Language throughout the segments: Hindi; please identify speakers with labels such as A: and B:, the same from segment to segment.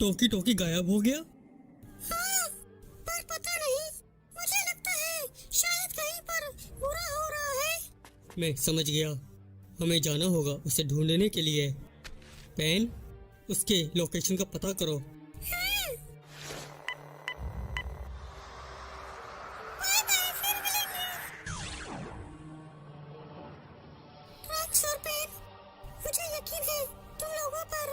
A: टोकी टोकी गायब हो गया।
B: हाँ, पर पता नहीं, मुझे लगता है शायद कहीं पर बुरा हो रहा है।
A: मैं समझ गया, हमें जाना होगा उसे ढूंढने के लिए। पेन, उसके लोकेशन का पता करो।
B: हाँ, बाय बाय, फिर मिलेंगे। ट्रैक्स और पेन, मुझे यकीन है तुम लोगों पर।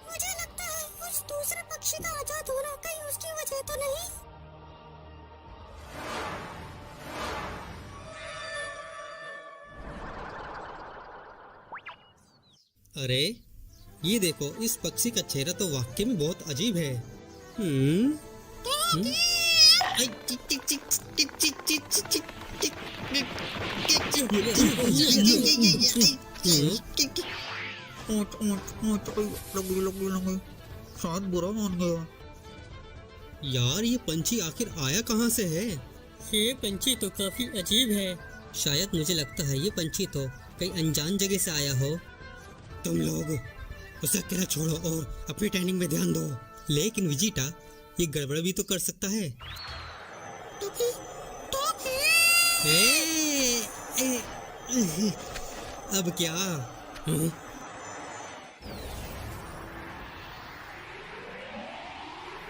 B: मुझे लगता है उस दूसरे पक्षी का आजाद होना कहीं उसकी वजह तो नहीं।
C: अरे ये देखो, इस पक्षी का चेहरा तो वाकई में बहुत अजीब है। हम्म हम्म? आई, चिक, चिक, चिक, चिक, चिक, चिक, चिक, चिक, चिक, चिक।
D: ऊंट ऊंट ऊंट लगी शायद बुरा मान गया।
C: यार ये पंछी आखिर आया कहाँ से है?
A: ये पंछी तो काफी अजीब है।
C: शायद मुझे लगता है ये पंछी तो कहीं अनजान जगह से आया हो। तुम लोग उसे अकेला छोड़ो और अपनी ट्रेनिंग में ध्यान दो। लेकिन विजिटा, ये गड़बड़ भी तो कर सकता है।
B: टोकी, टोकी।
C: ए, अब क्या?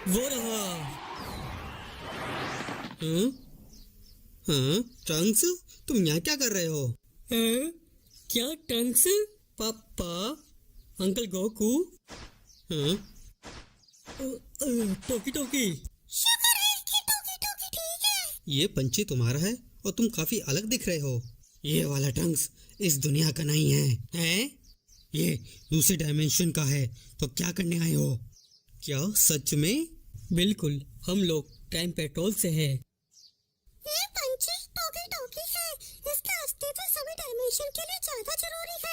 A: वो रहा।
C: ट्रंक्स, तुम यहाँ क्या कर रहे हो?
A: हाँ? क्या टंक्स? पापा, अंकल गोकू,
C: हाँ?
A: टोकी टोकी।
B: शुक्र है कि टोकी टोकी ठीक है।
C: ये पंछी तुम्हारा है और तुम काफी अलग दिख रहे हो। ये वाला ट्रंक्स इस दुनिया का नहीं है। हैं? ये दूसरे डायमेंशन का है। तो क्या करने आए हो? क्या सच में?
A: बिल्कुल, हम लोग टाइम पेट्रोल से हैं।
B: ये पंछी टोकी टोकी है। इसका अस्तित्व सभी डायमेंशन के लिए ज्यादा जरूरी है।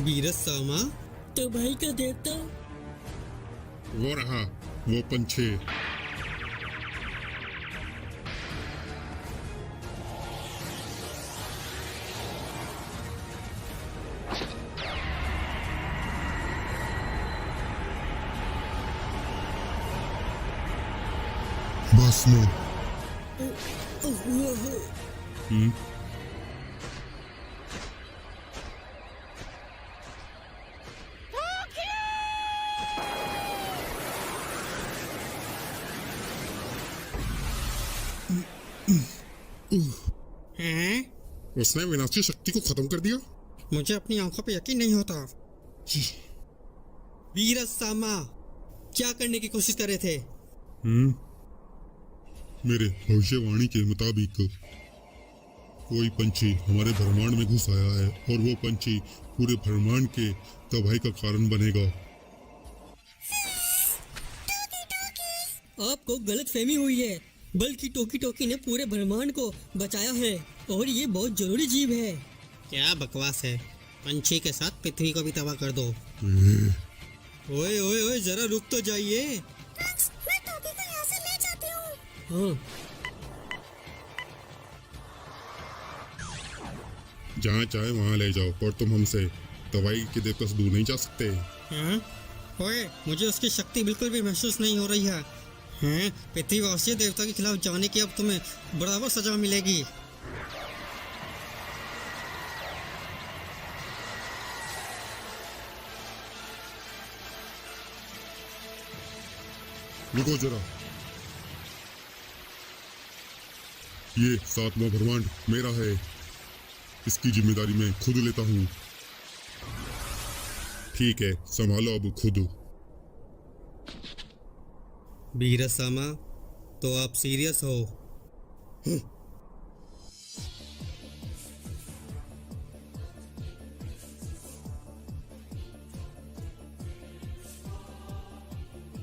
C: वीरस सामा।
A: तो भाई का देवता।
E: वो रहा वो पंछी। बस लो।
C: हैं?
E: उसने विनाशी शक्ति को खत्म कर दिया।
C: मुझे अपनी आंखों पे यकीन नहीं होता। वीरस सामा, क्या करने की कोशिश कर रहे थे?
E: मेरे भविष्यवाणी के मुताबिक कोई पंछी हमारे ब्रह्मांड में घुस आया है और वो पंछी पूरे ब्रह्मांड के तबाही का कारण बनेगा।
A: आपको गलत फहमी हुई है, बल्कि टोकी टोकी ने पूरे ब्रह्मांड को बचाया है और ये बहुत जरूरी जीव है।
C: क्या बकवास है? पंछी के साथ पृथ्वी को भी तबाह कर दो। ओए ओए ओए, जरा रुक तो जाइए।
B: ट्रंक्स, मैं टोकी को यहाँ से ले जाती हूँ।
A: हाँ,
E: जहाँ चाहे वहाँ ले जाओ, पर तुम हमसे दवाई के देवता से दूर नहीं जा सकते।
C: हाँ? ओए, मुझे उसकी शक्ति बिल्कुल भी महसूस नहीं हो रही है। हैं? पृथ्वीवासी देवता के खिलाफ जाने की अब तुम्हें बराबर सजा मिलेगी।
E: रुको जरा, ये 7वां ब्रह्मांड मेरा है। इसकी जिम्मेदारी मैं खुद लेता हूँ। ठीक है, संभालो अब खुद।
C: वीरस सामा, तो आप सीरियस हो?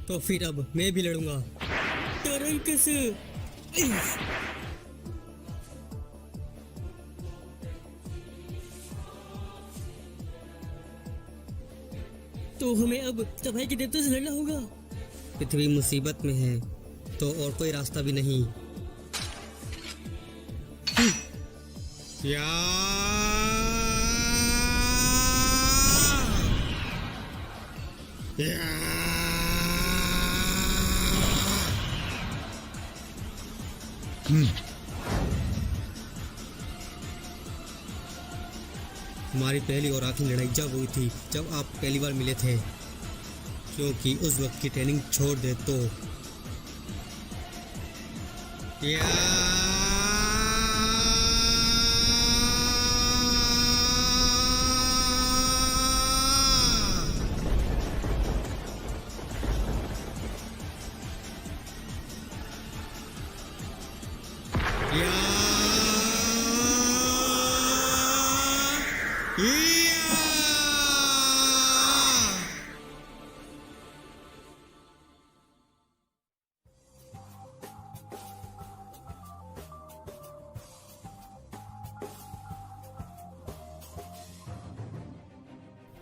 A: तो फिर अब मैं भी लड़ूंगा। टरंकस। तो हमें अब तबाही के देवता से लड़ना होगा।
C: पृथ्वी मुसीबत में है तो और कोई रास्ता भी नहीं। या हमारी पहली और आखिरी लड़ाई जब हुई थी, जब आप पहली बार मिले थे, क्योंकि उस वक्त की ट्रेनिंग छोड़ दे तो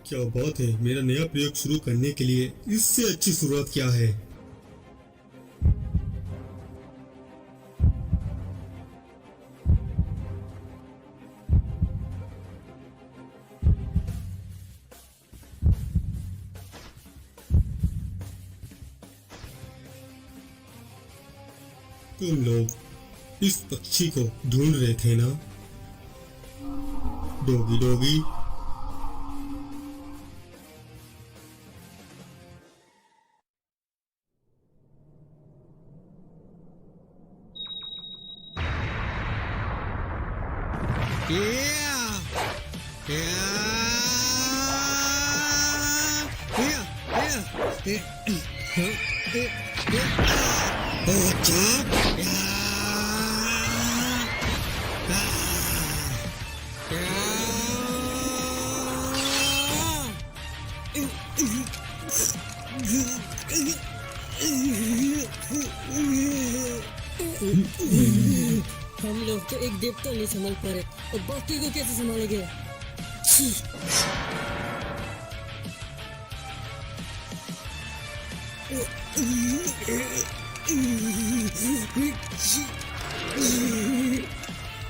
C: क्या बात है, मेरा नया प्रयोग शुरू करने के लिए इससे अच्छी शुरुआत क्या है। तुम लोग इस पक्षी को ढूंढ रहे थे ना? डोगी डोगी,
A: हम लोग तो एक देवता नहीं संभाल पा रहे और बाकी को कैसे संभालेंगे?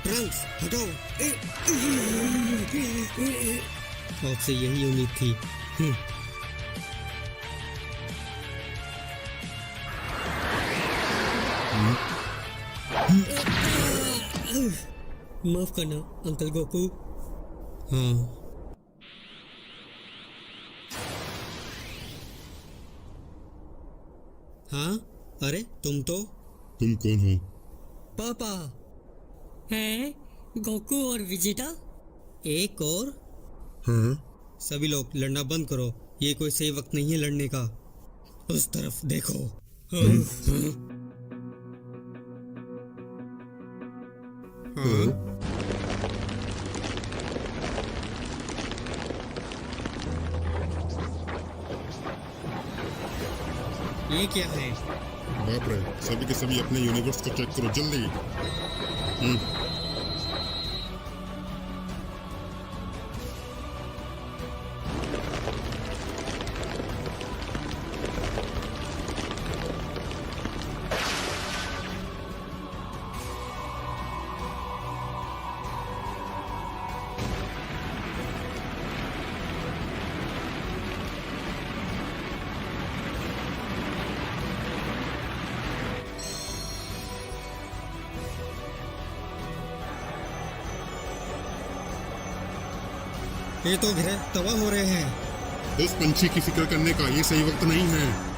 C: ट्रंक्स हटो। आपसे यही उम्मीद थी।
A: माफ करना अंकल गोकू।
C: हाँ, हाँ, अरे तुम
E: तुम कौन हो?
A: पापा हैं गोकू और विजिटा।
C: एक और
E: हाँ,
C: सभी लोग लड़ना बंद करो, ये कोई सही वक्त नहीं है लड़ने का। उस तरफ देखो। हाँ, ये क्या है?
E: बाप रे, सभी के सभी अपने यूनिवर्स को चेक करो जल्दी।
C: ये तो ग्रह तबाह हो रहे हैं।
E: उस पंछी की फिक्र करने का ये सही वक्त नहीं है।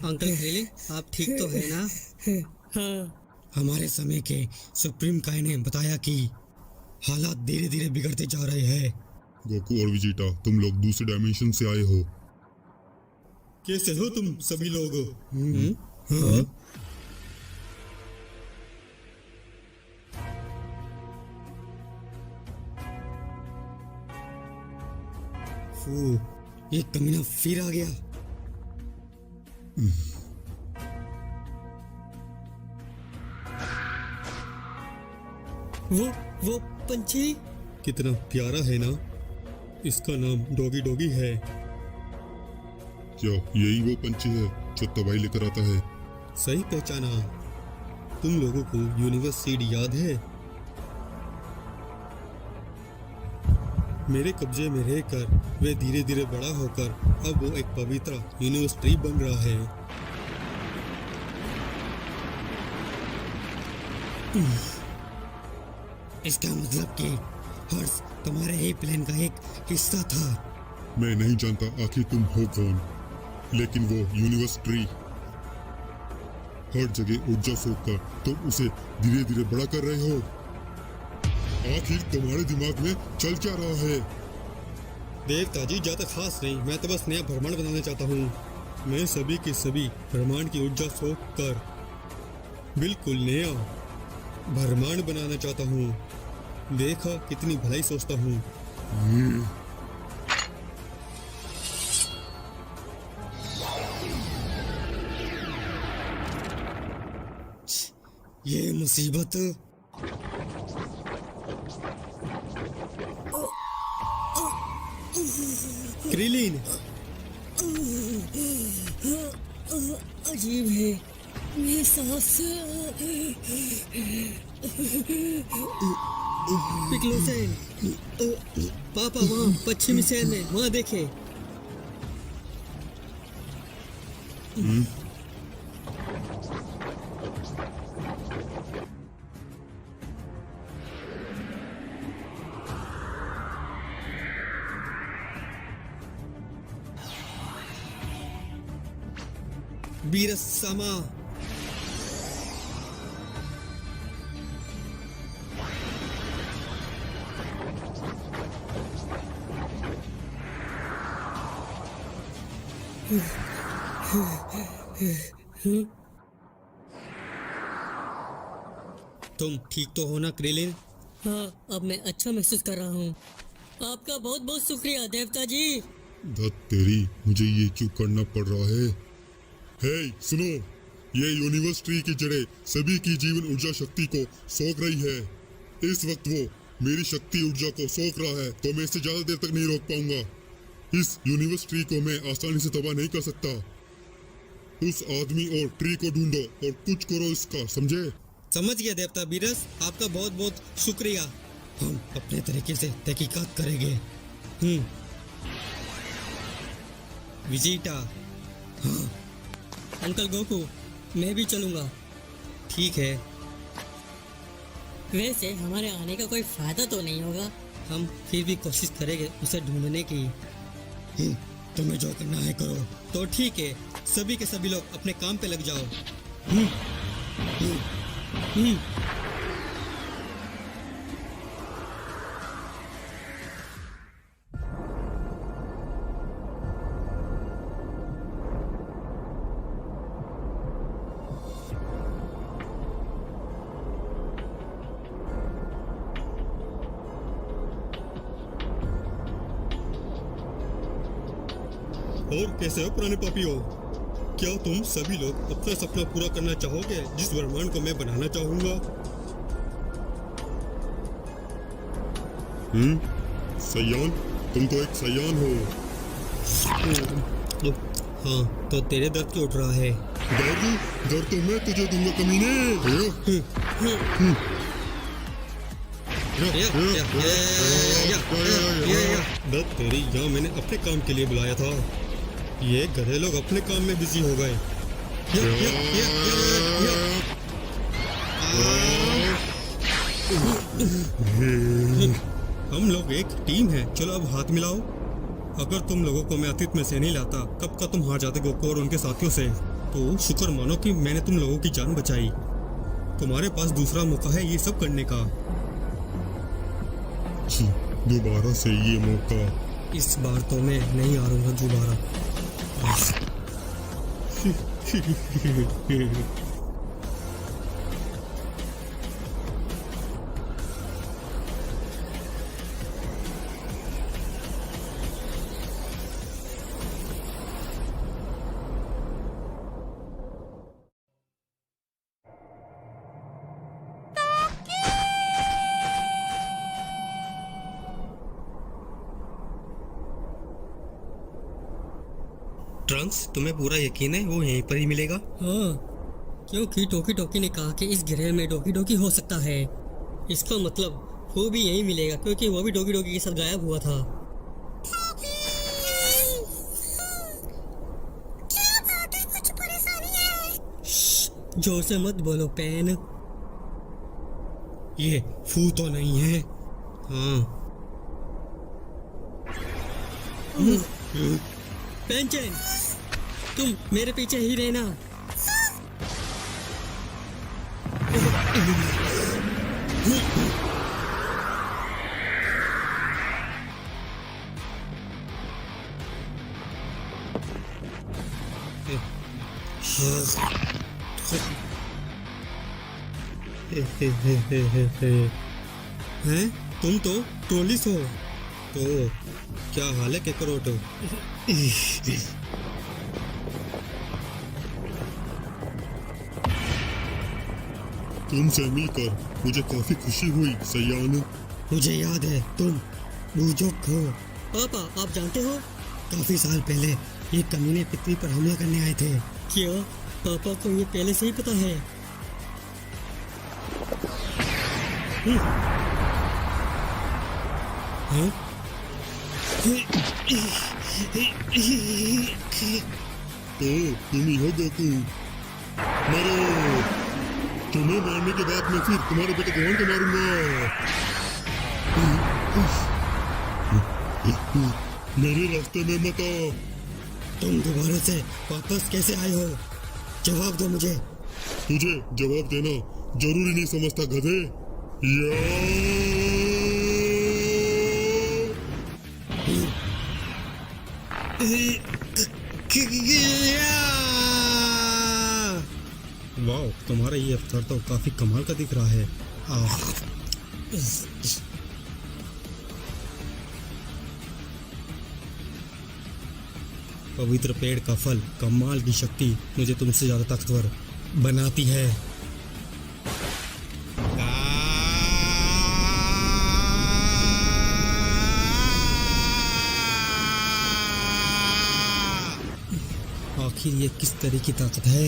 C: अंकल क्रिलिन, आप ठीक तो है ना?
A: हाँ,
C: हमारे समय के सुप्रीम काय ने बताया कि हालात धीरे धीरे बिगड़ते जा रहे हैं।
E: गोकू और विजिटा, तुम लोग दूसरे डायमेंशन से आए हो।
C: कैसे हो तुम सभी लोग? ओहो, ये कमीना फिर आ गया।
A: वो पंछी।
C: कितना प्यारा है ना। इसका नाम डॉगी डॉगी है।
E: क्या यही वो पंछी है जो तबाही लेकर आता है?
C: सही पहचाना। तुम लोगों को यूनिवर्स सीड याद है? मेरे कब्जे में रहकर वे धीरे धीरे बड़ा होकर अब वो एक पवित्र यूनिवर्स ट्री बन रहा है। इसका मतलब कि हर्ष तुम्हारे ही प्लान का एक हिस्सा था।
E: मैं नहीं जानता आखिर तुम हो कौन, लेकिन वो यूनिवर्स ट्री हर जगह ऊर्जा सोखकर तुम उसे धीरे धीरे बड़ा कर रहे हो। आखिर तुम्हारे दिमाग में चल क्या रहा है?
C: देवता जी ज्यादा खास नहीं, मैं तो बस नया ब्रह्मांड बनाना चाहता हूँ। मैं सभी के सभी ब्रह्मांड की ऊर्जा सोख कर बिल्कुल नया ब्रह्मांड बनाना चाहता हूँ। देखा कितनी भलाई सोचता हूँ। ये मुसीबत। क्रिलिन,
A: अजीब है ये सांस। पिक्लोसेन, पापा वहाँ पश्चिमी सैन में, वहाँ देखे।
C: बीरस समा। तुम ठीक तो हो ना क्रिलिन?
A: हाँ, अब मैं अच्छा महसूस कर रहा हूँ। आपका बहुत बहुत शुक्रिया देवता जी।
E: धत तेरी, मुझे ये क्यों करना पड़ रहा है? हे सुनो, ये यूनिवर्स ट्री की जड़ें सभी की जीवन ऊर्जा शक्ति को सोख रही है। इस वक्त वो मेरी शक्ति ऊर्जा को सोख रहा है, तो मैं इसे ज्यादा देर तक नहीं रोक पाऊंगा। इस यूनिवर्स ट्री को मैं आसानी से तबाह नहीं कर सकता। उस आदमी और ट्री को ढूंढो और कुछ करो इसका, समझे?
C: समझ गया देवता बीरस, आपका बहुत बहुत शुक्रिया। हम अपने तरीके से तहकीकात करेंगे। विजिटा। हाँ
A: अंकल गोकू, मैं भी चलूंगा।
C: ठीक है।
A: वैसे हमारे आने का कोई फायदा तो नहीं होगा।
C: हम फिर भी कोशिश करेंगे उसे ढूंढने की। तुम्हें जो करना है करो। तो ठीक है, सभी के सभी लोग अपने काम पे लग जाओ। और कैसे हो पुराने पापियों? क्या तुम सभी लोग अपना सपना पूरा करना चाहोगे जिस ब्रह्मांड को मैं बनाना चाहूंगा?
E: सयान, तुम तो एक सयान हो।
C: हाँ, तो तेरे दर्द क्यों उठ रहा है?
E: दर्द तो मैं तुझे दूंगा कमीने।
C: दर्द तेरी, यहाँ मैंने अपने काम के लिए बुलाया था। ये गधे लोग अपने काम में बिजी हो गए। हम लोग एक टीम है, चलो अब हाथ मिलाओ। अगर तुम लोगों को मैं अतीत में से नहीं लाता, कब का तुम हार जाते गोकू और उनके साथियों से। तो शुक्र मानो कि मैंने तुम लोगों की जान बचाई। तुम्हारे पास दूसरा मौका है ये सब करने का।
E: दोबारा से ये मौका।
C: इस बार तो मैं नहीं हारूंगा दोबारा। ट्रंक्स, तुम्हें पूरा यकीन है वो यहीं पर ही मिलेगा?
A: हाँ, क्योंकि टोकी टोकी ने कहा कि इस ग्रह में डोकी डोकी हो सकता है। इसका मतलब वो भी यहीं मिलेगा, क्योंकि वो भी डोकी डोकी के साथ गायब हुआ था।
B: क्या बात है, कुछ परेशानी है?
A: जोर से मत बोलो पेन।
C: ये फू तो नहीं है? हाँ।
A: पेंचेन, तुम मेरे पीछे ही रहना।
C: हैं? तुम तो टोलिस हो? तो क्या हाल है केकरोट?
E: तुमसे मिलकर मुझे काफी खुशी हुई सयान।
C: मुझे याद है तुम बूजोक हो।
A: पापा, आप जानते हो?
C: काफी साल पहले ये कमीने पृथ्वी पर हमला करने आए थे।
A: क्या पापा को ये पहले से ही पता है?
C: हाँ?
E: तो तुम ही हो गोकू। मरो। तुम्हें मारने के बाद मैं फिर तुम्हारे बेटे गोहान को मारूंगा। मेरे रास्ते में मत आओ।
C: तुम दोबारा से वापस कैसे आए हो? जवाब दो मुझे।
E: तुझे जवाब देना जरूरी नहीं समझता गधे।
C: वाह, तुम्हारा ये अवतार तो काफी कमाल का दिख रहा है। पवित्र पेड़ का फल, कमाल की शक्ति मुझे तुमसे ज्यादा ताकतवर बनाती है। आखिर ये किस तरह की ताकत है?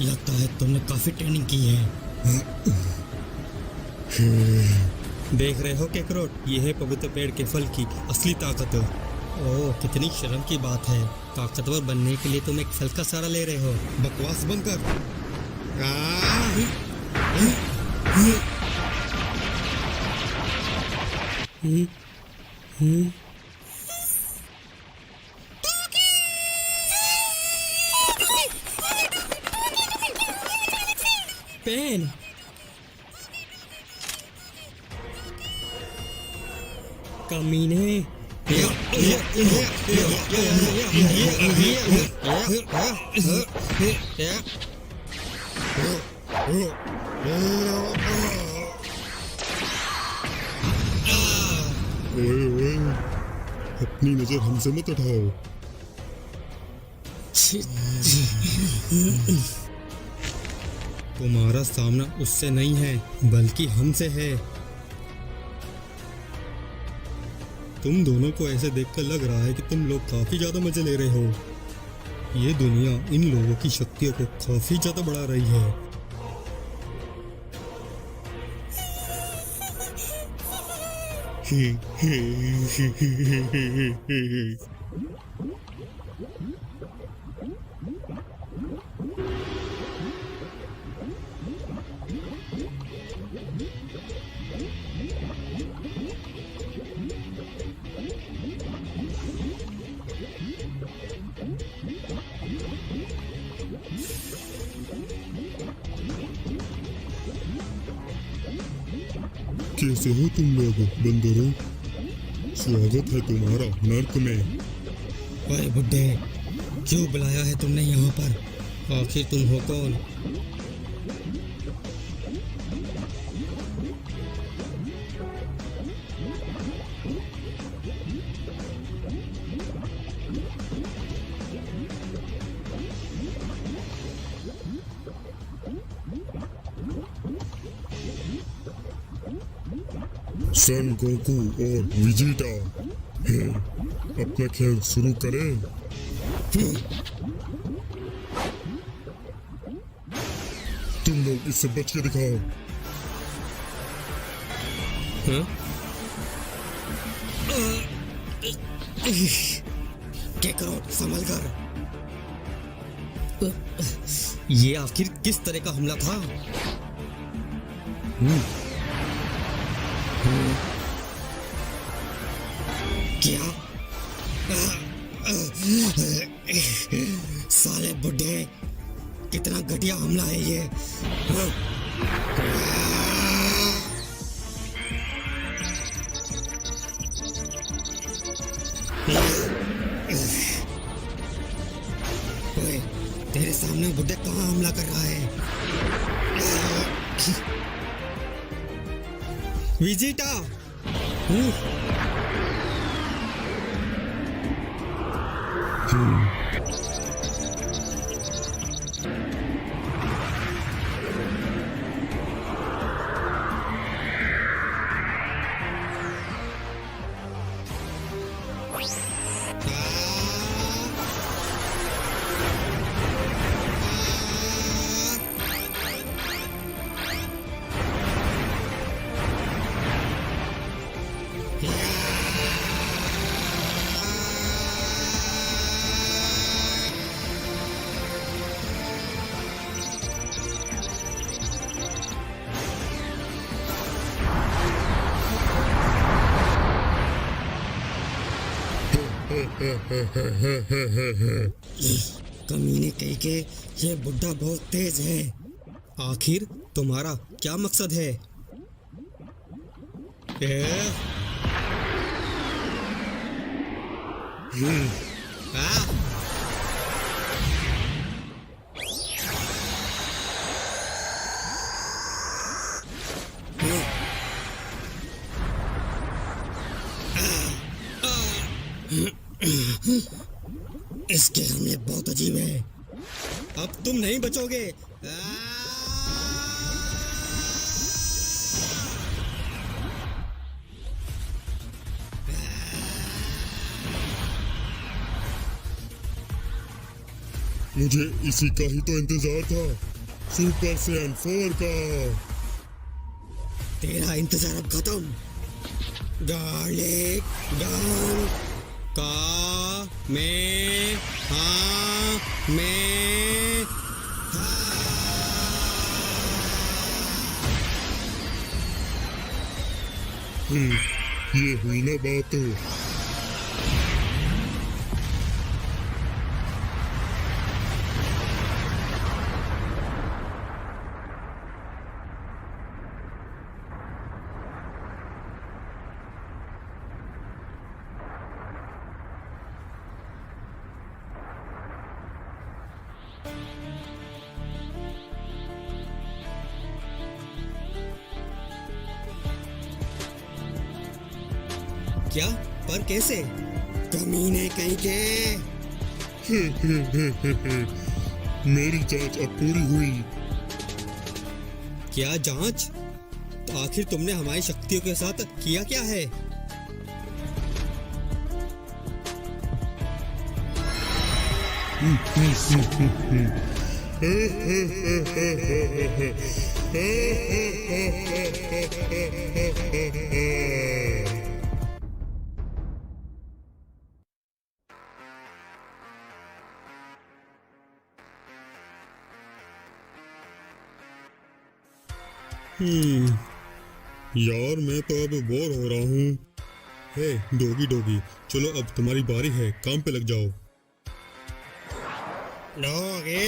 C: लगता है तुमने काफी ट्रेनिंग की है। देख रहे हो केकरोट, ये है पवित्र पेड़ के फल की असली ताकत। ओह, कितनी शर्म की बात है। ताकतवर बनने के लिए तुम एक फल का सहारा ले रहे हो। बकवास बंद कर।
A: पेन, कमीने।
E: ओए ओए, अपनी नजर हमसे मत हटाओ।
C: तुम्हारा सामना उससे नहीं है, बल्कि हमसे है। तुम दोनों को ऐसे देखकर लग रहा है कि तुम लोग काफी ज्यादा मजे ले रहे हो। ये दुनिया इन लोगों की शक्तियों को काफी ज्यादा बढ़ा रही है।
E: कैसे हो तुम लोग बंदरों? स्वागत है तुम्हारा नर्क में।
C: ओए बुड्ढे, क्यों बुलाया है तुमने यहाँ पर? आखिर तुम हो कौन?
E: सन गोकू और विजिटा हैं, अपना खेल शुरू करें। तुम लोग इससे बच के दिखाओ।
C: केकरोट संभल कर। ये आखिर किस तरह का हमला था? क्या? साले बुड्ढे, कितना घटिया हमला है ये। ओए, तेरे सामने बुड्ढे कहाँ हमला कर रहा है? विजिटा! कमीने कही के ये बुड्ढा बहुत तेज है। आखिर तुम्हारा क्या मकसद है? इसके हमले बहुत अजीब है। अब तुम नहीं बचोगे।
E: मुझे इसी का ही तो इंतजार था, सुपर सैयन 4 का।
C: तेरा इंतजार अब खत्म। गार्लिक गन का मैं
E: ये हुई ना बात।
C: क्या? पर कैसे? कमीने कहीं के।
E: मेरी जांच अब पूरी हुई।
C: क्या जांच? तो आखिर तुमने हमारी शक्तियों के साथ किया क्या है?
E: यार मैं तो अब बोर हो रहा हूँ। हे डोगी डोगी, चलो अब तुम्हारी बारी है, काम पे लग जाओ।
C: डोगी!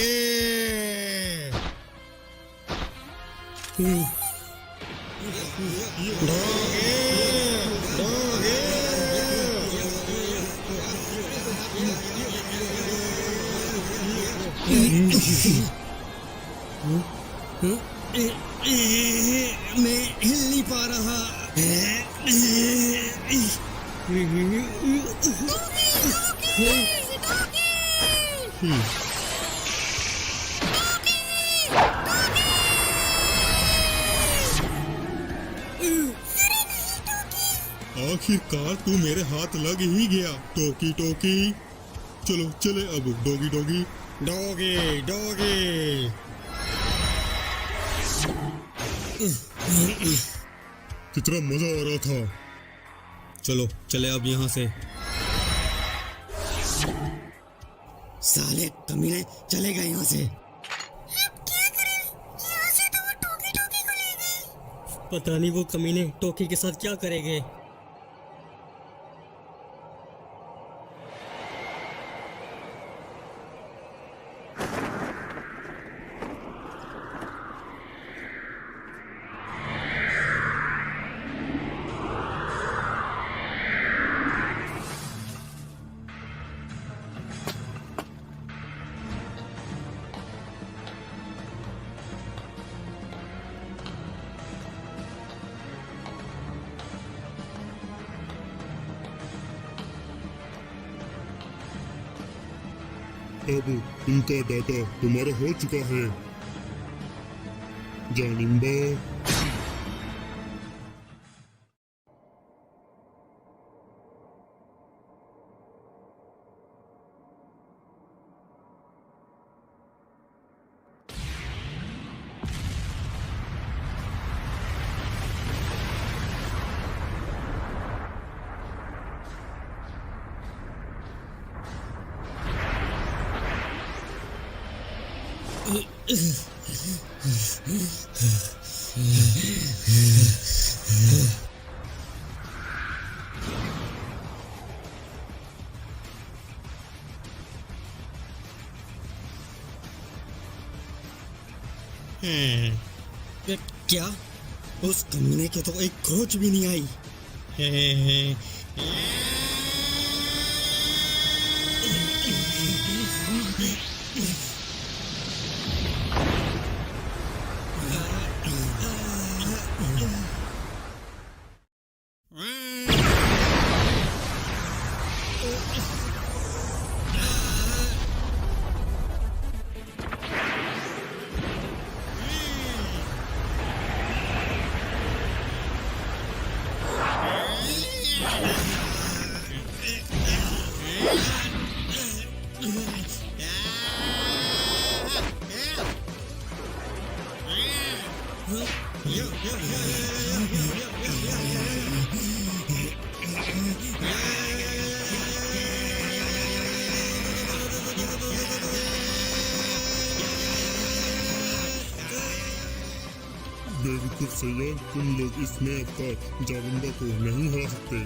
C: मैं हिल नहीं पा रहा।
E: आखिरकार तू मेरे हाथ लग ही गया टोकी टोकी। चलो चले अब डॉगी डॉगी।
A: Doggy doggy.
E: कितना मजा आ रहा था।
C: चलो चले अब यहाँ से। साले कमीने चले गए यहाँ से।
B: अब क्या करें? यहाँ से तो वो टोकी टोकी को ले गए।
A: पता नहीं वो कमीने टोकी के साथ क्या करेंगे।
E: अब इनका डाटा तुम्हारा हो चुका है जानिम्बा।
C: क्या उस कमीने के तो एक खोज भी नहीं आई। बेवकूफ सयान, तुम लोग इसमें अब जानिम्बा को नहीं हरा सकते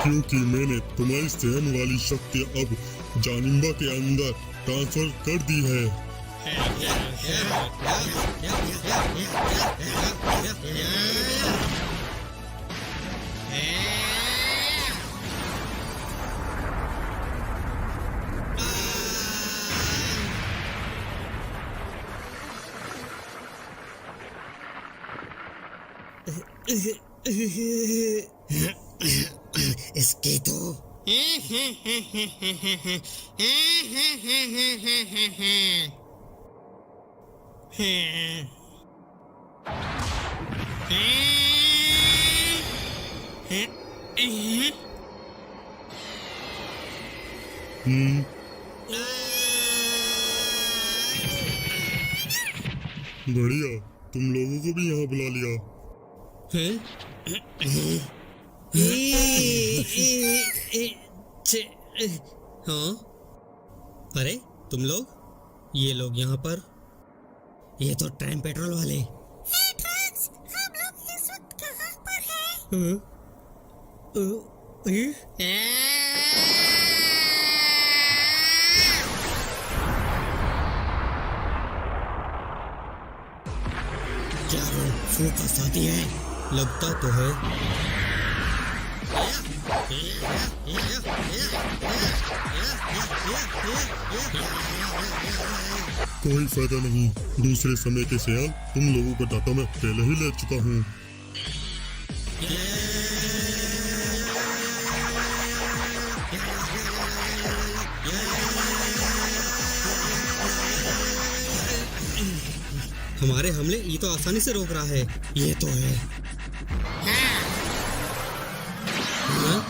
C: क्योंकि मैंने तुम्हारी सहन वाली शक्ति अब जानिम्बा के अंदर ट्रांसफर कर दी है। इसकी तो बढ़िया, तुम लोगों को भी यहाँ बुला लिया। हाँ, अरे तुम लोग, ये लोग यहाँ पर, ये तो टाइम पेट्रोल वाले।
B: हे ट्रैक्स, हम लोग इस वक्त कहाँ पर हैं?
C: क्या वो फू का साथी है? लगता तो है।
E: कोई फायदा नहीं, दूसरे समय के सयाल, तुम लोगों का डाटा मैं पहले ही ले चुका हूँ।
C: हमारे हमले ये तो आसानी से रोक रहा है। ये तो है। हाँ?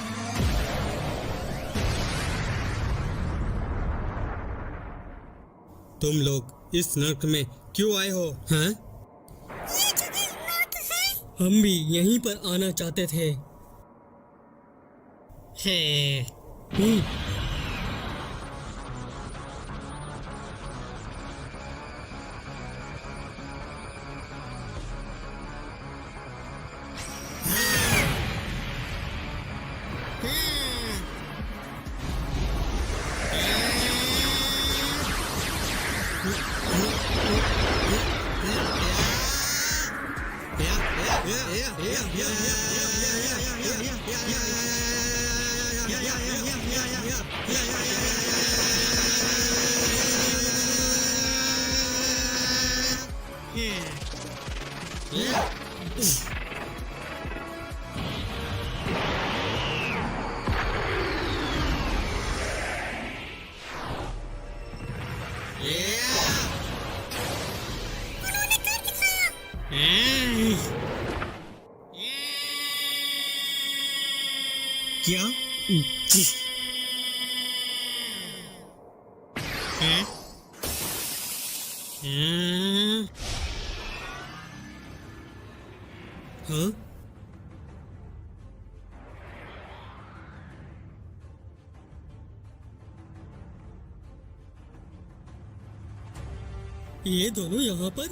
C: तुम लोग इस नर्क में क्यों आए हो? हाँ?
B: ये जगह नर्क है।
A: हम भी यहीं पर आना चाहते थे। हम्म,
C: क्या? हाँ?
A: ये दोनों यहाँ पर?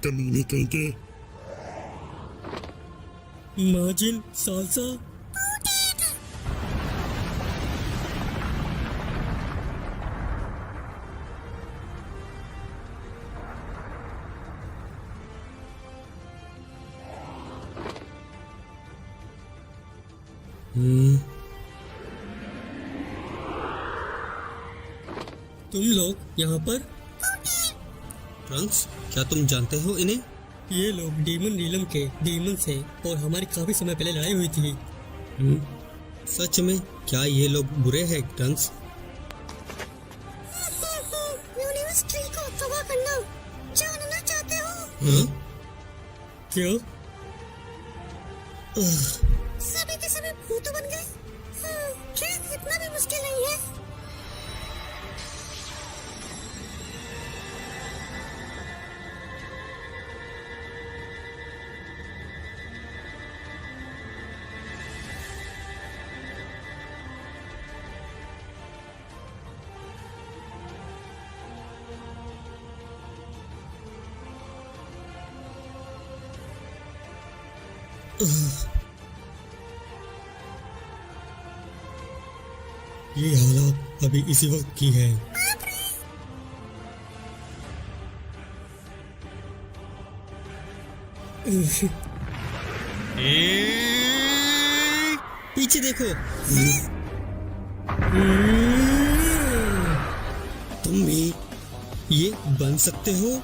E: कमीने कहीं के।
A: माजिन सालसा। तुम लोग यहाँ पर?
C: ट्रंक्स, क्या तुम जानते हो इन्हें?
A: ये लोग डीमन रीलम के डीमन से और हमारी काफी समय पहले लड़ाई हुई थी।
C: सच में क्या ये लोग बुरे हैं ट्रंक्स?
B: यूनिवर्स ट्री को तबाह करना जानना चाहते हो?
C: हाँ?
A: क्यों?
B: सभी के सभी भूत बन गए। खैर इतना भी मुश्किल नहीं है।
A: ये हालात अभी इसी वक्त की है।
C: पीछे देखो। तुम भी ये बन सकते हो।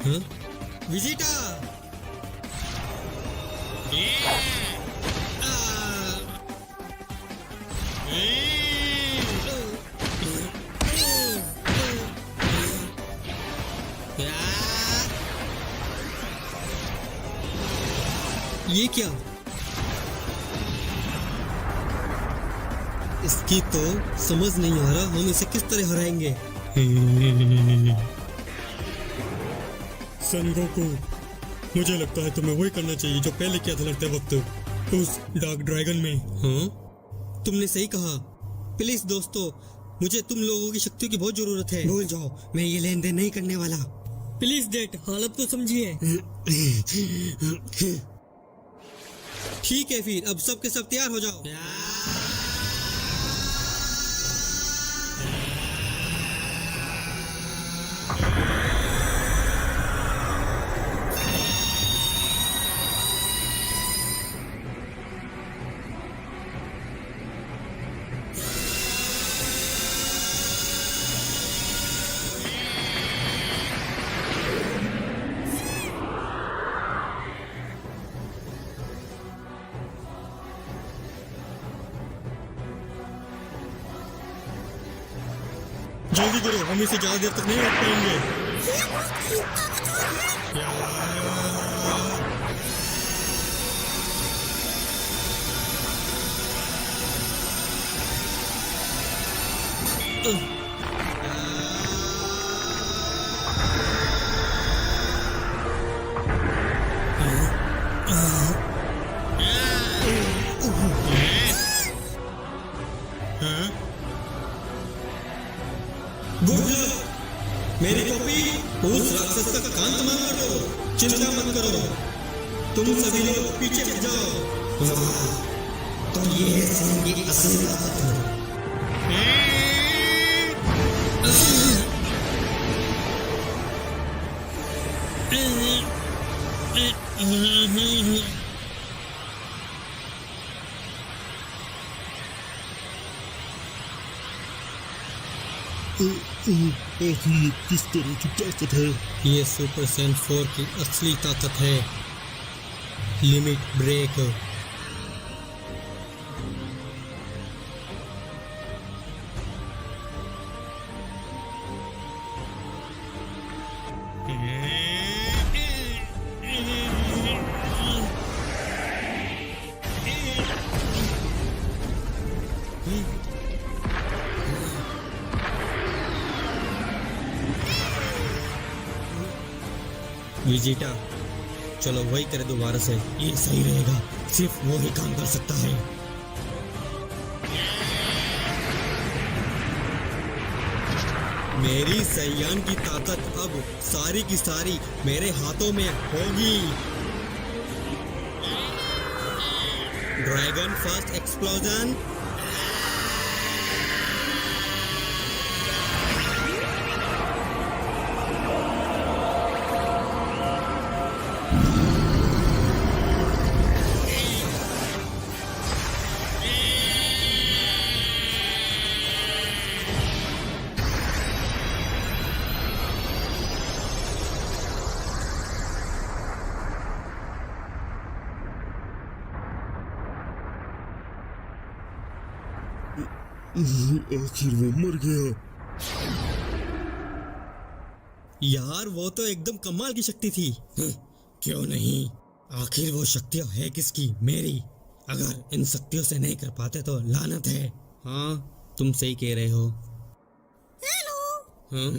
C: हाँ? विजिटा। ये क्या? इसकी तो समझ नहीं आ रहा हम इसे किस तरह हराएंगे।
A: सन गोकू, मुझे लगता है तुम्हें वही करना चाहिए जो पहले किया था लड़ते वक्त उस डार्क ड्रैगन में।
C: हाँ, तुमने सही कहा। प्लीज दोस्तों, मुझे तुम लोगों की शक्तियों की बहुत जरूरत है। भूल जाओ, मैं ये लेन देन नहीं करने वाला।
A: प्लीज डेट, हालत को समझिए।
C: ठीक है, फिर अब सब के सब तैयार हो जाओ।
A: जल्दी करो, हम इसे ज्यादा देर तक नहीं रख पाएंगे।
B: ये बहुत ताकतवर है।
A: Good luck. मेरी कॉपी उस राक्षस का कान तमाम कर दो। चिंता मत करो, तुम सभी लोग पीछे हट जाओ।
C: तो ये है सिंह की असली ताकत।
E: आखिर ये किस तरह की ताकत है?
A: ये सुपर सैन 4 की असली ताकत है, लिमिट ब्रेक। विजिटा, चलो वही करे दोबारा से।
C: ये सही रहेगा, सिर्फ वो ही काम कर सकता है।
A: मेरी सैयान की ताकत अब सारी की सारी मेरे हाथों में होगी। Dragon first explosion.
E: आखिर वो मर गया।
A: यार वो तो एकदम कमाल की शक्ति थी।
C: क्यों नहीं, आखिर वो शक्तियां है किसकी? मेरी। अगर इन शक्तियों से नहीं कर पाते तो लानत है।
A: हाँ, तुम सही कह रहे हो।
B: हेलो,
A: हाँ?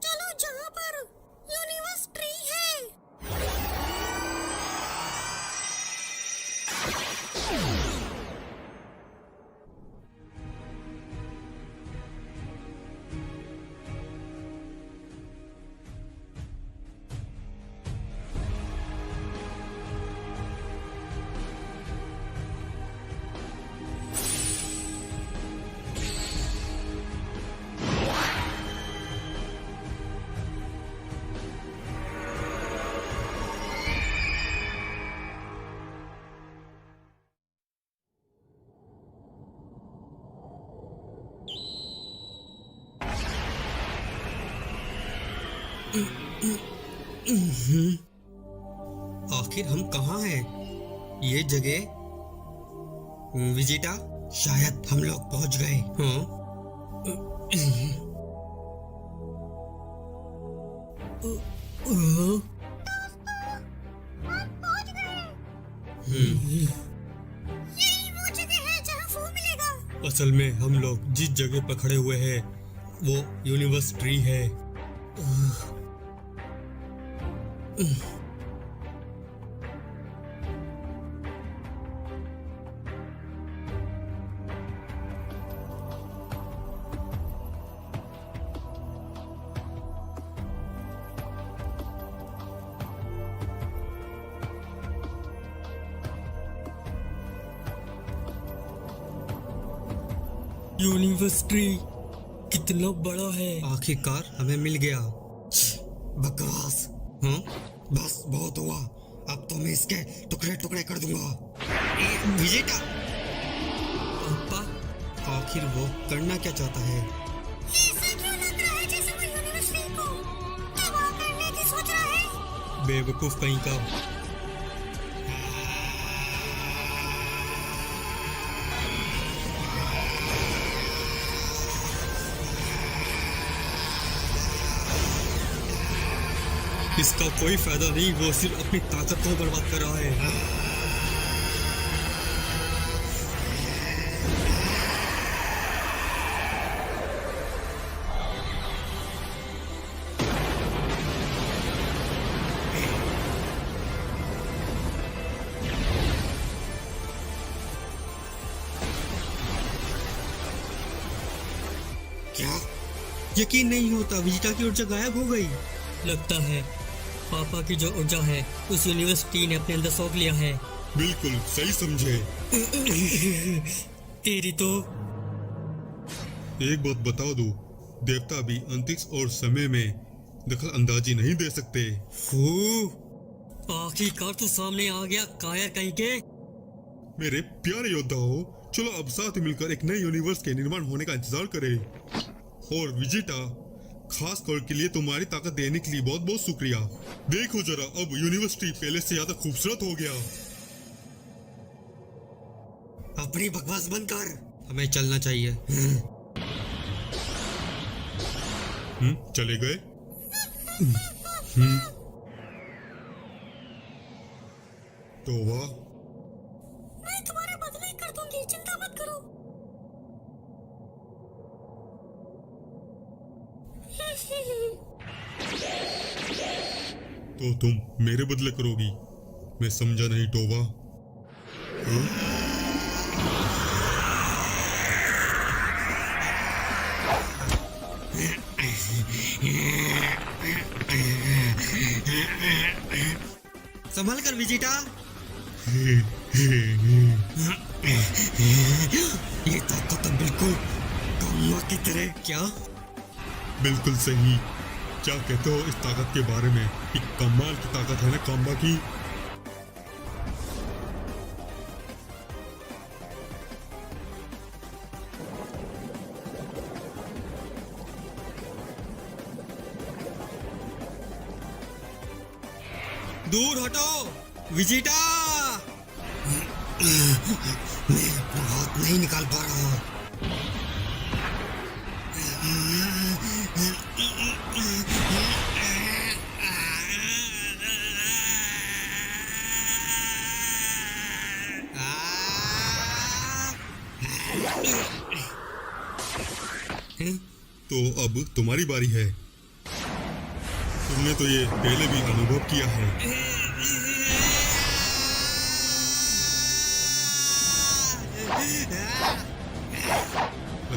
B: चलो जहाँ पर यूनिवर्स ट्री है।
C: आखिर हम कहाँ हैं? ये जगह विजिटा, शायद हम लोग पहुंच गए। हाँ,
B: यही वो जगह है जहाँ वो मिलेगा।
A: असल में हम लोग जिस जगह पर खड़े हुए हैं वो यूनिवर्स ट्री है। यूनिवर्स ट्री कितना बड़ा है।
C: आखिरकार हमें मिल गया। बकवास। हाँ, बस बहुत हुआ। अब तो मैं इसके टुकड़े टुकड़े कर दूंगा। विजिटा, पापा, आखिर वो करना क्या चाहता है?
B: ऐसा क्यों लग रहा है जैसे वो यूनिवर्स ट्री को तबाह करने की सोच रहा है?
A: बेवकूफ कहीं का। इसका कोई फायदा नहीं, वो सिर्फ अपनी ताकत को बर्बाद कर रहा है।
C: क्या? यकीन नहीं होता, विजिटा की ऊर्जा गायब हो गई।
A: लगता है पापा की जो ऊर्जा है उस यूनिवर्सिटी ने अपने अंदर सोख लिया है।
E: बिल्कुल सही समझे।
A: तेरी तो
E: एक बात बता दो, देवता भी अंतरिक्ष और समय में दखल अंदाजी नहीं दे सकते।
A: आखिरकार तो सामने आ गया, कायर कहीं के।
E: मेरे प्यारे योद्धाओं, चलो अब साथ मिलकर एक नए यूनिवर्स के निर्माण होने का इंतजार करें। और विजिटा, खास तौर के लिए तुम्हारी ताकत देने के लिए बहुत बहुत शुक्रिया। देखो जरा, अब यूनिवर्सिटी पहले से ज्यादा खूबसूरत हो गया।
C: अपनी बकवास बंद कर, हमें चलना चाहिए।
E: चले गए। तो वाह,
B: मैं तुम्हारे बदले कर दूंगी, चिंता मत करो।
E: तो तुम मेरे बदले करोगी? मैं समझा नहीं टोवा।
C: संभल कर विजिटा। ये ताकत तो बिल्कुल काम्बा की तरह। क्या?
E: बिल्कुल सही। क्या कहते हो इस ताकत के बारे में? एक कमाल की ताकत है ना काम्बा की।
C: दूर हटो विजिटा। मैं अपना हाथ नहीं निकाल पा रहा हूँ।
E: तो अब तुम्हारी बारी है। तुमने तो ये पहले भी अनुभव किया है।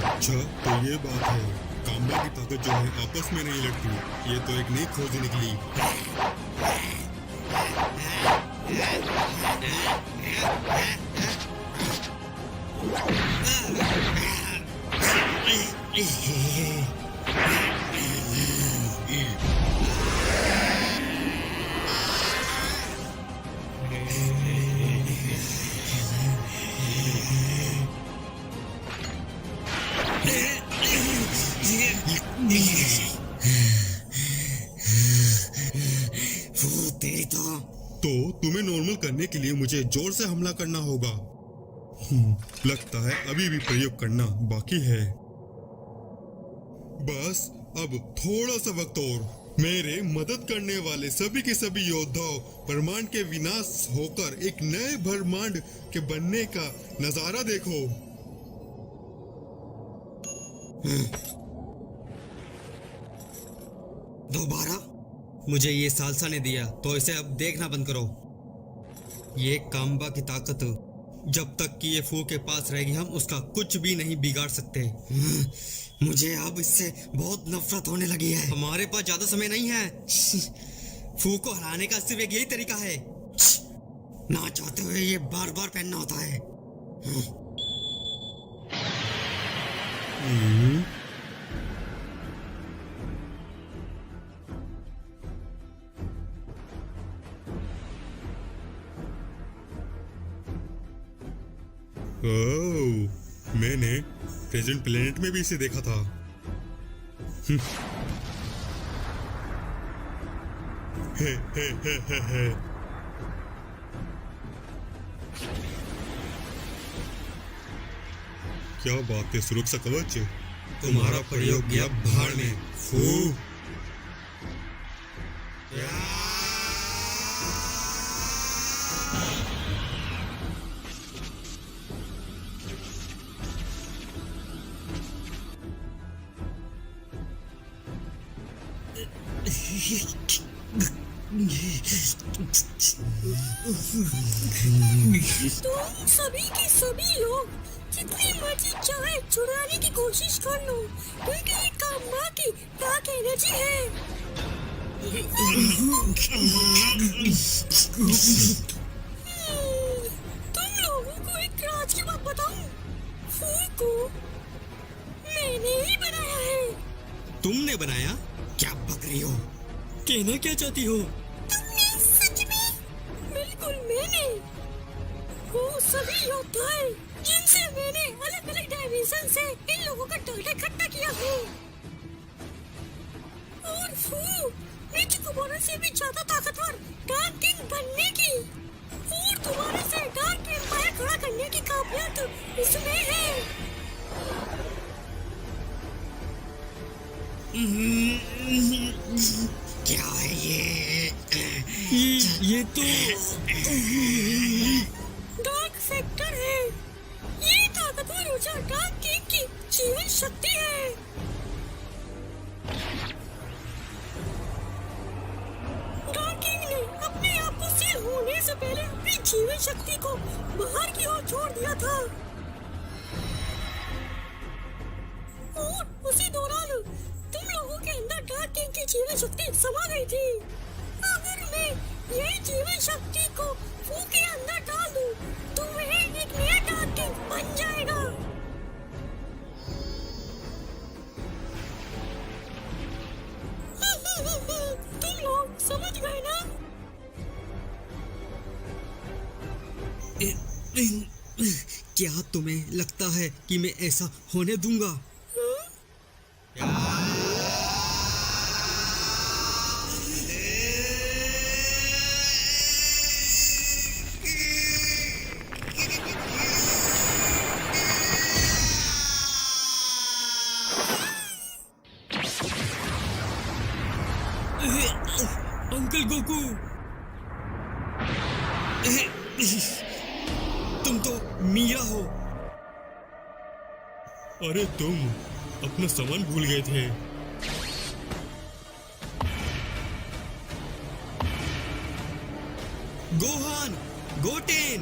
E: अच्छा, तो ये बात है। काम्बा की ताकत जो है आपस में नहीं लड़ती। ये तो एक नई खोज निकली।
C: तेरी
E: तो तुम्हें नॉर्मल करने के लिए मुझे जोर से हमला करना होगा। लगता है अभी भी प्रयोग करना बाकी है। बस अब थोड़ा सा वक्त और। मेरे मदद करने वाले सभी के सभी योद्धाओं, ब्रह्मांड के विनाश होकर एक नए ब्रह्मांड के बनने का नजारा देखो।
C: दोबारा? मुझे ये सालसा ने दिया तो इसे अब देखना बंद करो। ये काम्बा की ताकत जब तक कि ये फू के पास रहेगी, हम उसका कुछ भी नहीं बिगाड़ सकते। मुझे अब इससे बहुत नफरत होने लगी है। हमारे पास ज्यादा समय नहीं है। फू को हराने का सिर्फ एक यही तरीका है। ना चाहते हुए ये बार बार पहनना होता है।
E: ओह, मैंने प्रेजेंट प्लेनेट में भी इसे देखा था। हे हे हे हे हे। क्या बात है, सुरक्षा कवच।
C: तुम्हारा प्रयोग गया भाड़ में।
E: फू।
B: तुम सभी के सभी लोग जितनी मर्जी चाहे चुराने की कोशिश कर लो, क्योंकि ये कामा की डार्क एनर्जी है। तुम लोगों को एक राज की बात बताऊं? फू को मैंने ही बनाया है।
C: तुमने बनाया? क्या बक रही हो? कहना क्या चाहती हो?
B: तुमने सच में? बिल्कुल मैंने। वो सभी योद्धाएं जिनसे मैंने अलग अलग डायमेंशन से इन लोगों का डाटा इकट्ठा किया है। और फू मैं तुम्हारे से भी ज्यादा ताकतवर डार्क किंग बनने की और तुम्हारे से डार्क एम्पायर खड़ा करने की काबिलियत इसमें है।
C: क्या है ये तो
B: डार्क फैक्टर है। ये ताकतवर ऊर्जा डार्क किंग की जीवन शक्ति है। डार्क किंग ने अपने आप को सील होने से पहले अपनी जीवन शक्ति को बाहर की ओर छोड़ दिया था और उसी दौरान तुम लोगों के अंदर डार्क किंग की जीवन शक्ति समा गई थी। अगर मैं यही जीवन शक्ति को फू के अंदर डाल दूं, तो वह एक नया डार्क किंग बन जाएगा। तुम लोग समझ गए ना?
C: क्या तुम्हें लगता है कि मैं ऐसा होने दूंगा? अंकल गोकू, तुम तो मीरा हो।
E: अरे तुम अपना सामान भूल गए थे।
C: गोहान, गोटेन,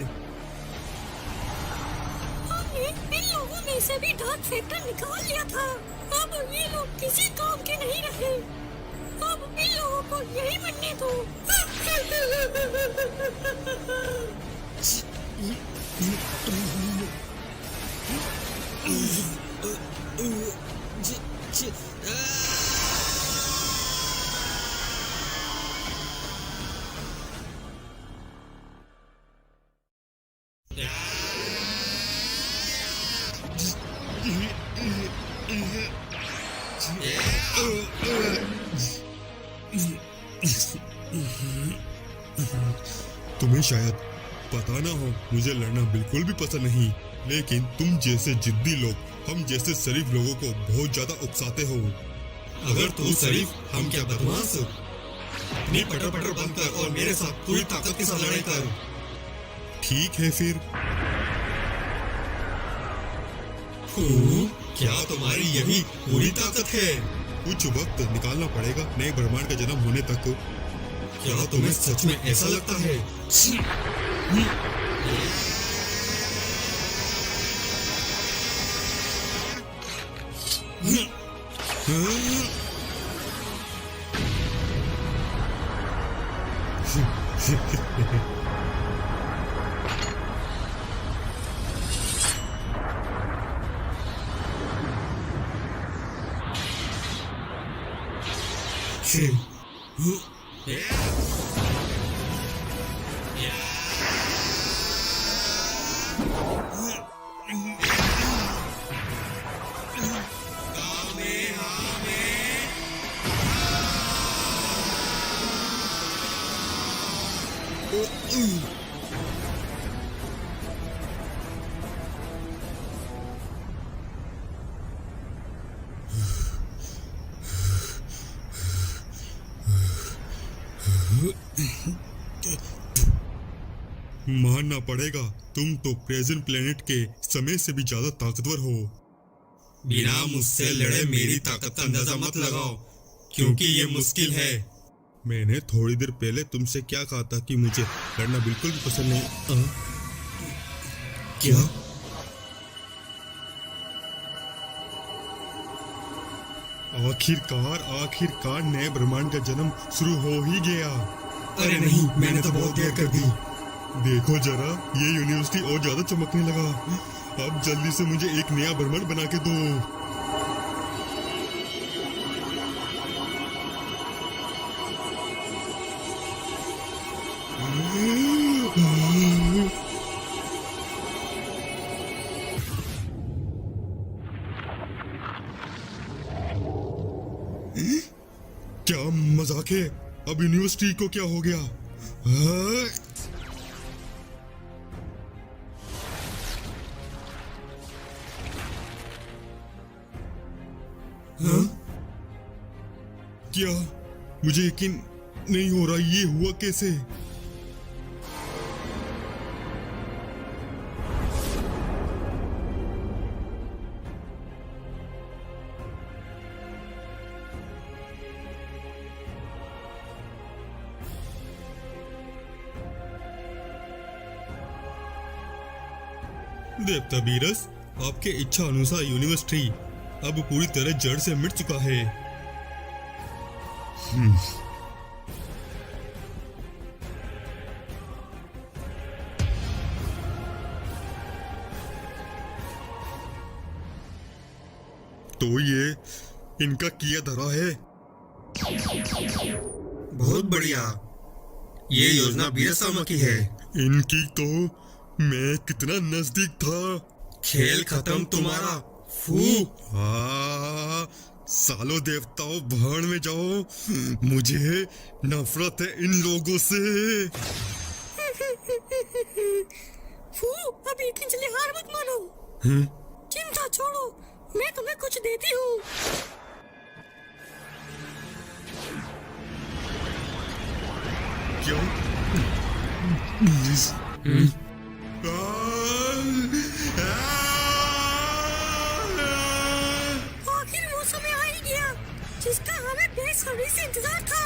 B: हमने इन लोगों में से भी डार्क फैक्टर निकाल लिया था। अब ये लोग किसी काम के नहीं रहे। अब इन लोगों को यही बनने दो।
E: तुम्हें शायद पता ना हो, मुझे लड़ना बिल्कुल भी पसंद नहीं, लेकिन तुम जैसे जिद्दी लोग हम जैसे शरीफ लोगों को बहुत ज्यादा उकसाते हो।
C: अगर तू शरीफ, हम क्या बदमाश? अपनी पटर पटर बंद कर और मेरे साथ पूरी ताकत के साथ लड़ाई कर।
E: ठीक है फिर।
C: क्या तुम्हारी यही पूरी ताकत है?
E: कुछ वक्त निकालना पड़ेगा नए ब्रह्मांड का जन्म होने तक।
C: क्या तुम्हें सच में ऐसा लगता है?
E: मानना पड़ेगा, तुम तो प्रेजेंट प्लेनेट के समय से भी ज्यादा ताकतवर हो।
A: बिना मुझसे लड़े मेरी ताकत का अंदाजा मत लगाओ, क्योंकि ये मुश्किल है।
E: मैंने थोड़ी देर पहले तुमसे क्या कहा था कि मुझे लड़ना बिल्कुल भी पसंद नहीं।
A: क्या?
E: आखिरकार नए ब्रह्मांड का जन्म शुरू हो ही गया।
A: अरे नहीं, मैंने तो बहुत देर कर दी।
E: देखो जरा, ये यूनिवर्सिटी और ज्यादा चमकने लगा। अब जल्दी से मुझे एक नया ब्रह्मांड बना के दो। क्या मजाक है? अब यूनिवर्सिटी को क्या हो गया? हाँ? हाँ? क्या? मुझे यकीन नहीं हो रहा, ये हुआ कैसे? देवता बीरस, आपके इच्छा अनुसार यूनिवर्सिटी अब पूरी तरह जड़ से मिट चुका है। तो ये इनका किया धरा है।
A: बहुत बढ़िया, ये योजना बीरसामा की है।
E: इनकी तो मैं कितना नजदीक था।
A: खेल खत्म तुम्हारा, फू।
E: सालों देवताओं, भाड़ में जाओ। मुझे नफरत है इन लोगों से।
B: फू, अभी इतनी जल्दी हार मत मानो। चिंता छोड़ो, मैं तुम्हें कुछ देती हूँ।
E: क्यों?
B: आखिर वो समय आ ही गया जिसका हमें बेसब्री से इंतजार था।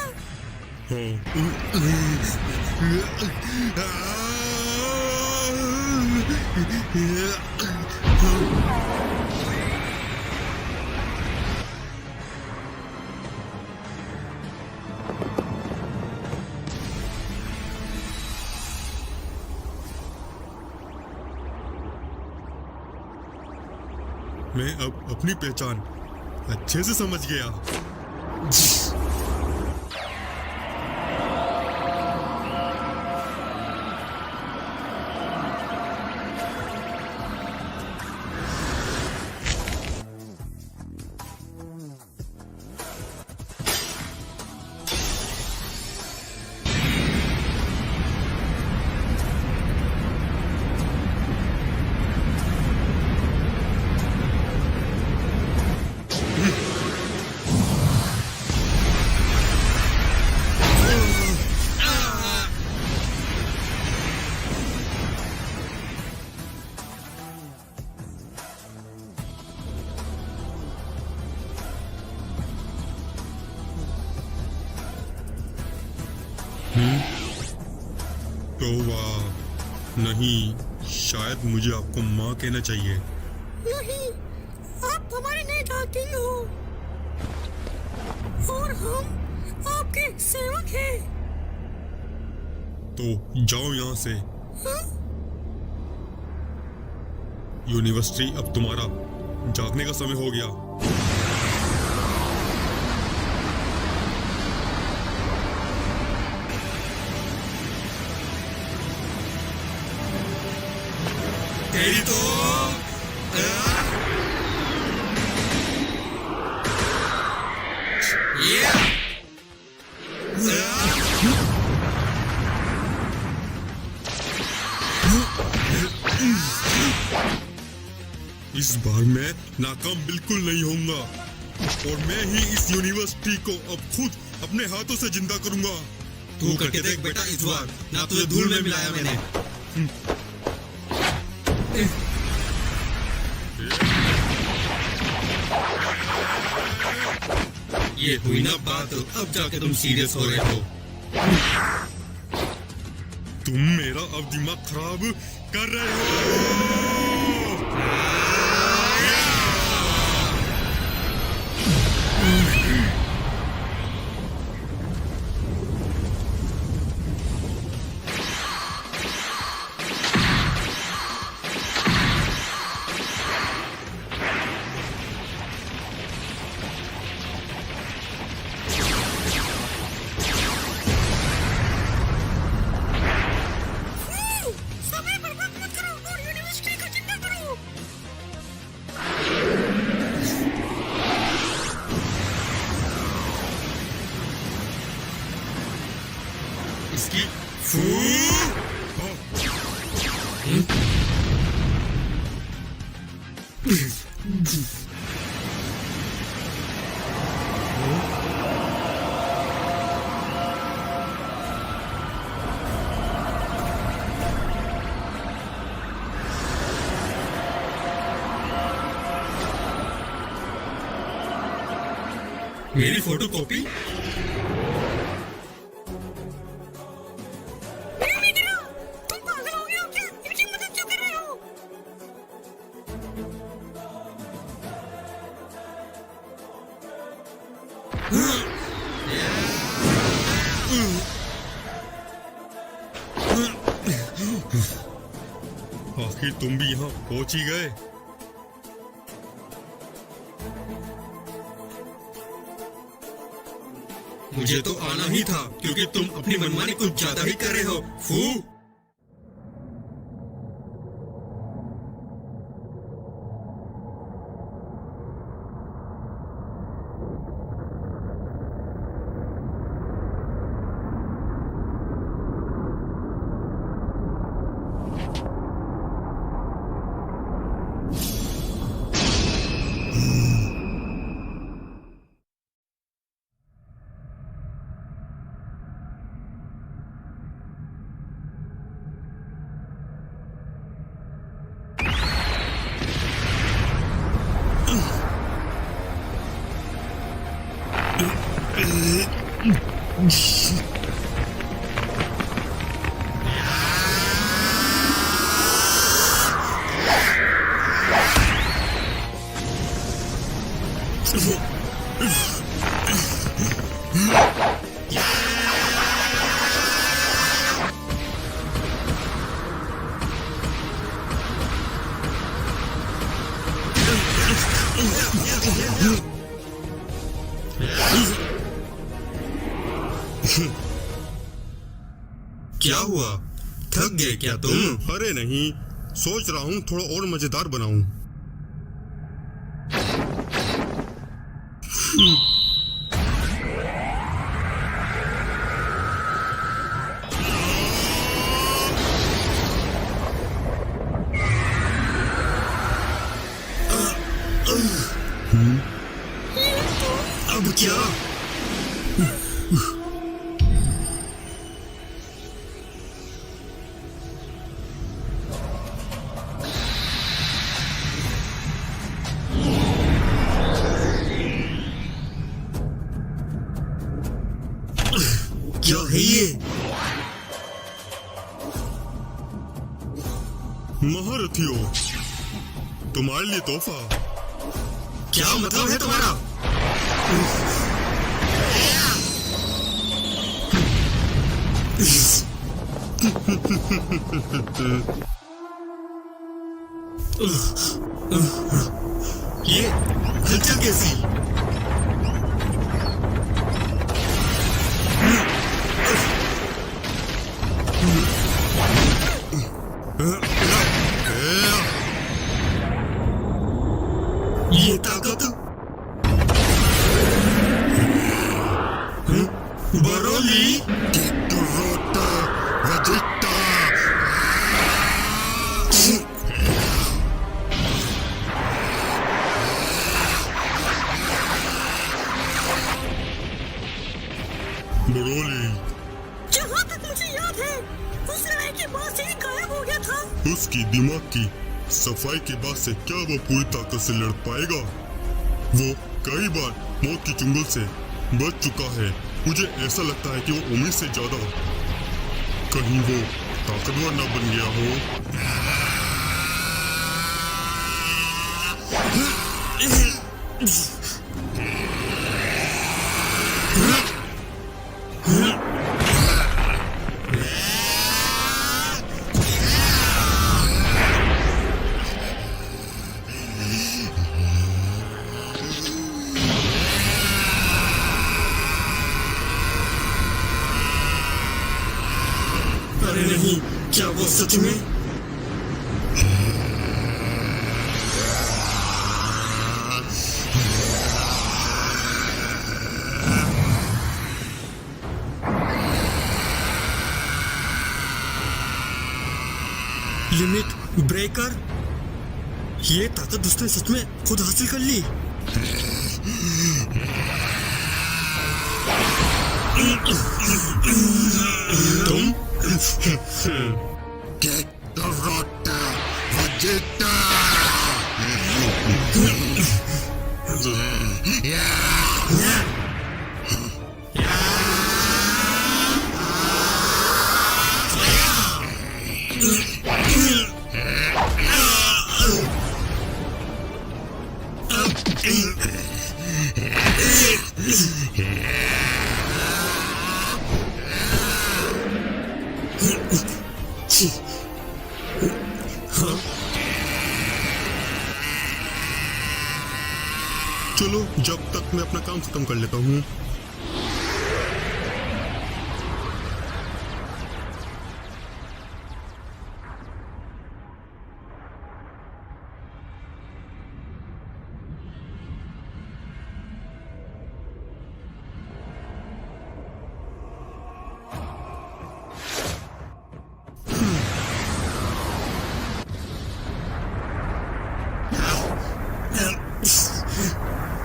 E: मैं अब अपनी पहचान अच्छे से समझ गया। तो वाह, नहीं, शायद मुझे आपको माँ कहना चाहिए।
B: नहीं, आप हमारे नए डार्क किंग हो और हम आपके सेवक हैं।
E: तो जाओ यहाँ से।
B: हाँ?
E: यूनिवर्सिटी अब तुम्हारा जागने का समय हो गया।
A: तेरी तो
E: इस बार मैं नाकाम बिल्कुल नहीं होऊंगा और मैं ही इस यूनिवर्सिटी को अब खुद अपने हाथों से जिंदा करूंगा।
A: तू करके देख बेटा इस बार, ना तुझे धूल में मिलाया मैंने। ये हुई ना बात, अब जाके तुम सीरियस हो रहे हो।
E: तुम मेरा अब दिमाग खराब कर रहे हो।
B: समय बर्बाद मत करो और यूनिवर्सिटी का चिंता करो।
A: इसकी मेरी फोटो कॉपी।
B: तुम पागल हो गए हो क्या? इनकी मदद क्यों कर रहे हो?
E: आखिर तुम भी यहाँ पहुंच ही गए।
A: मुझे तो आना ही था, क्योंकि तुम अपनी मनमानी कुछ ज्यादा ही कर रहे हो फू।
E: क्या हुआ, थक गए क्या तुम? अरे नहीं, सोच रहा हूँ थोड़ा और मजेदार बनाऊं।
A: अब क्या? क्या है ये?
E: महारथियों, तुम्हारे लिए तोहफा।
A: क्या मतलब है तुम्हारा? ये हलचल कैसी? ये ताकत बरोली
E: बरोली।
B: मुझे याद है, उस लड़ाई के बाद से ही गायब हो गया था।
E: उसकी दिमाग की सफाई के बाद से क्या वो पूरी ताकत से लड़ पाएगा? वो कई बार मौत की चुंगल से बच चुका है। मुझे ऐसा लगता है कि वो उम्मीद से ज्यादा कहीं वो ताकतवर ना बन गया हो।
A: अरे नहीं, क्या वो सच में? Limit breaker? ये ताकत उसने सच में खुद हासिल कर ली।
E: तुम Get the Rota Vegeta! चलो, जब तक मैं अपना काम खत्म कर लेता हूँ।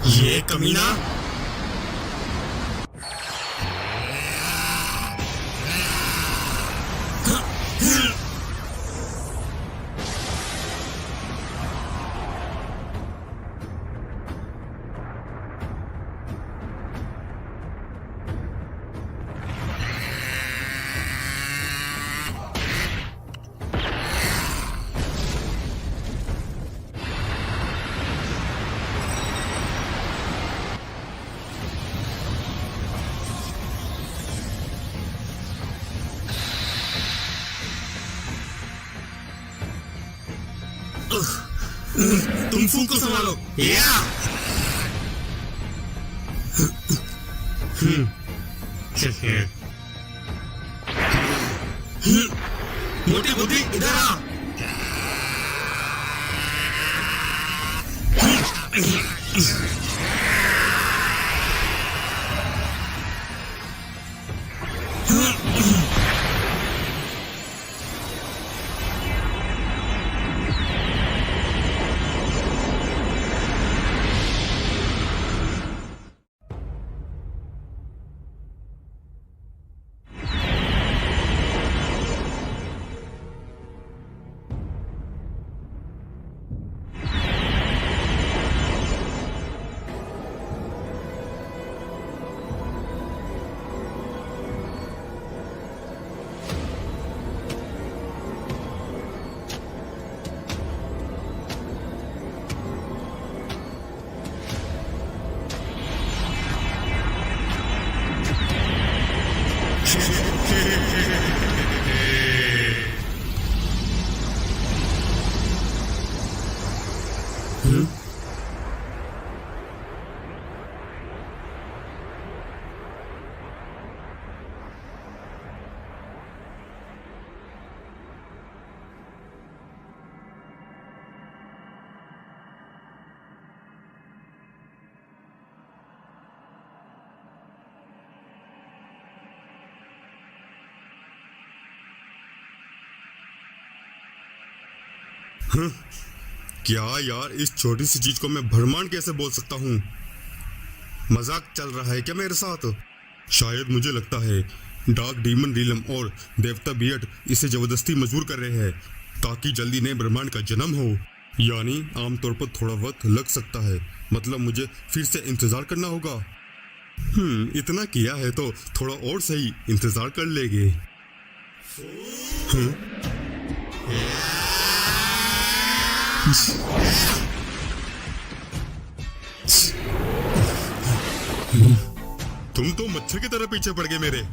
A: ये कमीना! तुम फू को संभालो। या! मोटी बुद्धि इधर आ।
E: क्या यार, इस छोटी सी चीज को मैं ब्रह्मांड कैसे बोल सकता हूँ? मजाक चल रहा है क्या मेरे साथ? शायद मुझे लगता है डार्क डीमन रीलम और देवता बियट इसे जबरदस्ती मजबूर कर रहे हैं ताकि जल्दी नए ब्रह्मांड का जन्म हो। यानी आमतौर पर थोड़ा वक्त लग सकता है, मतलब मुझे फिर से इंतजार करना होगा। इतना किया है तो थोड़ा और सही इंतजार कर लेंगे। तुम तो मच्छर की तरह पीछे पड़ गए मेरे।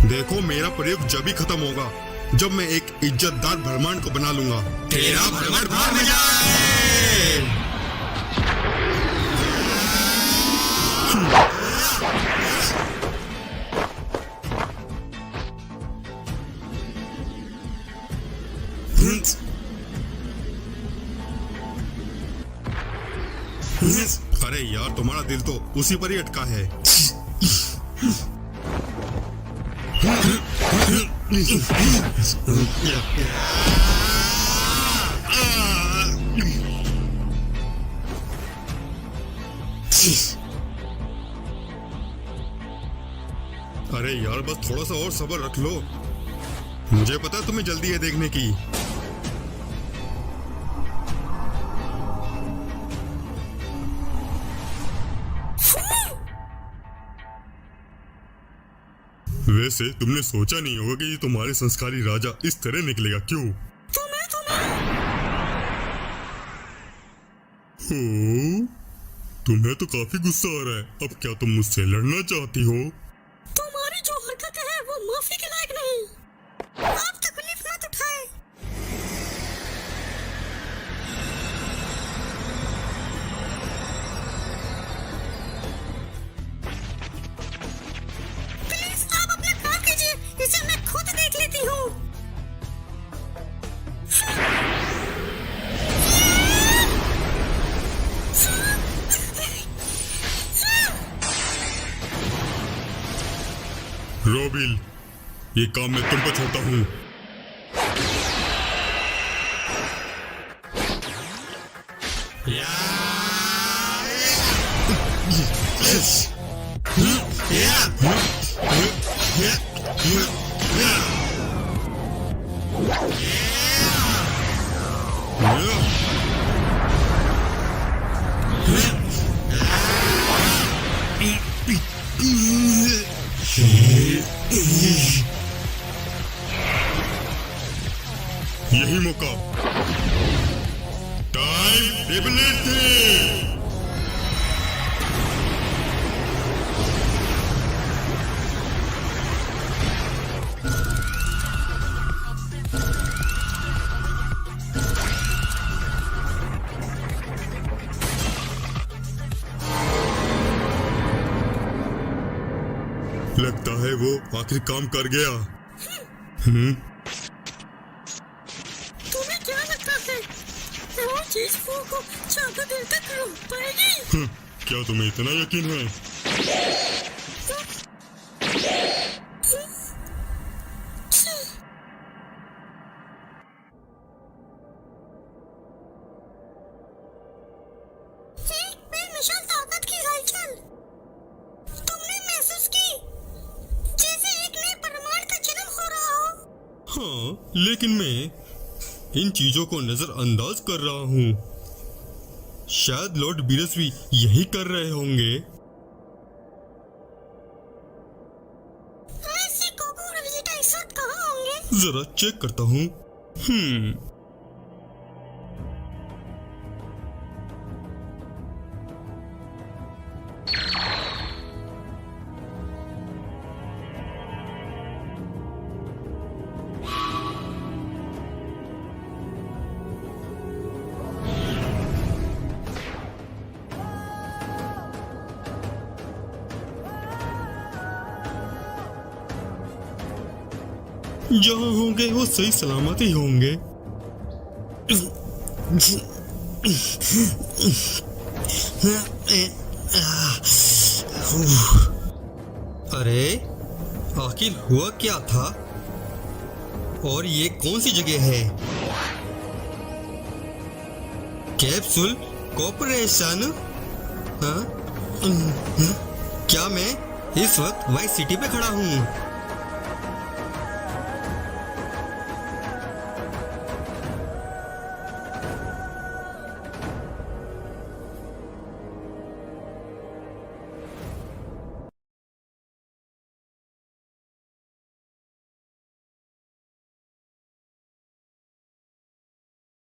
E: देखो मेरा प्रयोग जब ही खत्म होगा जब मैं एक इज्जतदार ब्रह्मांड को बना लूंगा। तेरा ब्रह्मांड बाहर में जाए। अरे यार तुम्हारा दिल तो उसी पर ही अटका है। अरे यार बस थोड़ा सा और सब्र रख लो, मुझे पता है तुम्हें जल्दी है देखने की। वैसे तुमने सोचा नहीं होगा कि ये तुम्हारे संस्कारी राजा इस तरह निकलेगा, क्यों? हो, तुम्हें तो काफी गुस्सा आ रहा है। अब क्या तुम मुझसे लड़ना चाहती हो?
B: तुम्हारी जो हरकत है वो माफी के लायक नहीं। आप तकलीफ मत उठाए। प्लीज आप अपना काम कीजिए, इसे मैं खुद देख लेती हूँ।
E: रोबिल, ये काम मैं तुम पर छोड़ता हूँ। यही मौका, टाइम टेबलेट थे। लगता है वो आखिर काम कर गया।
B: तुम्हें क्या लगता है वो चीज को ज्यादा देर तक रोक पाएगी?
E: क्या तुम्हें इतना यकीन है?
B: एक बेमिसाल ताकत की हलचल तुमने महसूस की, जैसे एक नए ब्रह्मांड का जन्म हो रहा हो।
E: हाँ, लेकिन मैं इन चीजों को नजरअंदाज कर रहा हूँ। शायद लॉर्ड बीरस भी यही कर रहे होंगे।
B: वैसे कोको और विजिटा इस वक्त कहाँ होंगे?
E: जरा चेक करता हूँ। जहाँ होंगे वो सही सलामत ही होंगे।
C: अरे आखिर हुआ क्या था? और ये कौन सी जगह है? Capsule corporation? हाँ? क्या मैं इस वक्त वाइस सिटी पे खड़ा हूँ?